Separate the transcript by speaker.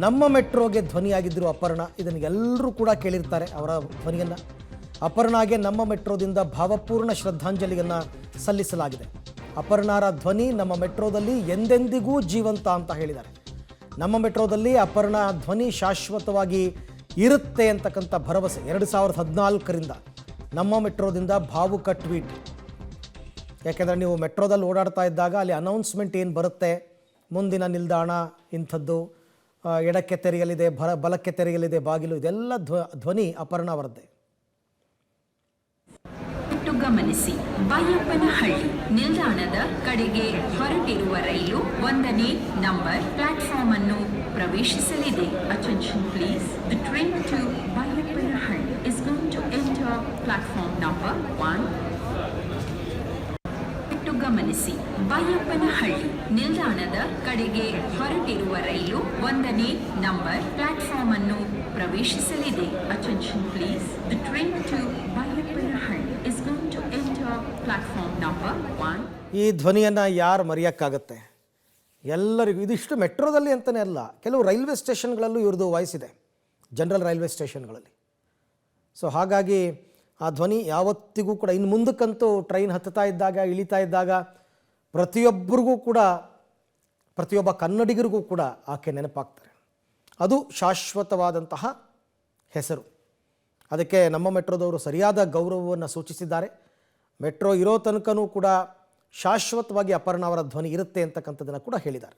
Speaker 1: ನಮ್ಮ ಮೆಟ್ರೋಗೆ ಧ್ವನಿಯಾಗಿದ್ದರು ಅಪರ್ಣಾ. ಇದನ್ನು ಎಲ್ಲರೂ ಕೂಡ ಕೇಳಿರ್ತಾರೆ ಅವರ ಧ್ವನಿಯನ್ನು. ಅಪರ್ಣಾಗೆ ನಮ್ಮ ಮೆಟ್ರೋದಿಂದ ಭಾವಪೂರ್ಣ ಶ್ರದ್ಧಾಂಜಲಿಯನ್ನು ಸಲ್ಲಿಸಲಾಗಿದೆ. ಅಪರ್ಣಾರ ಧ್ವನಿ ನಮ್ಮ ಮೆಟ್ರೋದಲ್ಲಿ ಎಂದೆಂದಿಗೂ ಜೀವಂತ ಅಂತ ಹೇಳಿದ್ದಾರೆ. ನಮ್ಮ ಮೆಟ್ರೋದಲ್ಲಿ ಅಪರ್ಣಾ ಧ್ವನಿ ಶಾಶ್ವತವಾಗಿ ಇರುತ್ತೆ ಅಂತಕ್ಕಂಥ ಭರವಸೆ 2014ರಿಂದ ನಮ್ಮ ಮೆಟ್ರೋದಿಂದ ಭಾವುಕ ಟ್ವೀಟ್. ಯಾಕೆಂದರೆ ನೀವು ಮೆಟ್ರೋದಲ್ಲಿ ಓಡಾಡ್ತಾ ಇದ್ದಾಗ ಅಲ್ಲಿ ಅನೌನ್ಸ್ಮೆಂಟ್ ಏನು ಬರುತ್ತೆ, ಮುಂದಿನ ನಿಲ್ದಾಣ ಇಂಥದ್ದು, ಎಡಕ್ಕೆ ತೆರೆಯಲಿದೆ, ಬಲಕ್ಕೆ ತೆರೆಯಲಿದೆ ಬಾಗಿಲು, ಇದೆಲ್ಲ ಧ್ವನಿ ಅಪರ್ಣಾ ಅವರದ್ದೇ.
Speaker 2: ಗಮನಿಸಿ, ಬೈಯಪ್ಪನಹಳ್ಳಿ ನಿಲ್ದಾಣದ ಕಡೆಗೆ ಹೊರಟಿರುವ ರೈಲು 1ನೇ ನಂಬರ್ ಪ್ಲಾಟ್ಫಾರ್ಮ್ ಅನ್ನು ಪ್ರವೇಶಿಸಲಿದೆ. Attention please, the train to Baiyappanahalli is going to enter platform number 1. ಗಮನಿಸಿ, ಬೈಯಪ್ಪನಹಳ್ಳಿ ನಿಲ್ದಾಣದ ಕಡೆಗೆ ಹೊರಟಿರುವ ರೈಲು 1ನೇ ನಂಬರ್ ಪ್ಲಾಟ್ಫಾರ್ಮ್ ಅನ್ನು ಪ್ರವೇಶಿಸಲಿದೆ. Attention please, the train to Baiyappanahalli is going to enter platform number 1.
Speaker 1: ಈ ಧ್ವನಿಯನ್ನು ಯಾರು ಮರೆಯೋಕ್ಕಾಗತ್ತೆ? ಎಲ್ಲರಿಗೂ ಇದಿಷ್ಟು ಮೆಟ್ರೋದಲ್ಲಿ ಅಂತಲೇ ಅಲ್ಲ, ಕೆಲವು ರೈಲ್ವೆ ಸ್ಟೇಷನ್ಗಳಲ್ಲೂ ಇವ್ರದ್ದು ವಾಯ್ಸ್ ಇದೆ, ಜನರಲ್ ರೈಲ್ವೆ ಸ್ಟೇಷನ್ಗಳಲ್ಲಿ. ಸೊ ಹಾಗಾಗಿ ಆ ಧ್ವನಿ ಯಾವತ್ತಿಗೂ ಕೂಡ ಇನ್ನು ಮುಂದಕ್ಕಂತೂ ಟ್ರೈನ್ ಹತ್ತುತ್ತಾ ಇದ್ದಾಗ, ಇಳಿತಾ ಇದ್ದಾಗ ಪ್ರತಿಯೊಬ್ಬರಿಗೂ ಕೂಡ, ಪ್ರತಿಯೊಬ್ಬ ಕನ್ನಡಿಗರಿಗೂ ಕೂಡ ಆಕೆ ನೆನಪಾಗ್ತಾರೆ. ಅದು ಶಾಶ್ವತವಾದಂತಹ ಹೆಸರು. ಅದಕ್ಕೆ ನಮ್ಮ ಮೆಟ್ರೋದವರು ಸರಿಯಾದ ಗೌರವವನ್ನು ಸೂಚಿಸಿದ್ದಾರೆ. ಮೆಟ್ರೋ ಇರೋ ತನಕನೂ ಕೂಡ ಶಾಶ್ವತವಾಗಿ ಅಪರ್ಣಾ ಅವರ ಧ್ವನಿ ಇರುತ್ತೆ ಅಂತಕ್ಕಂಥದ್ದನ್ನು ಕೂಡ ಹೇಳಿದ್ದಾರೆ.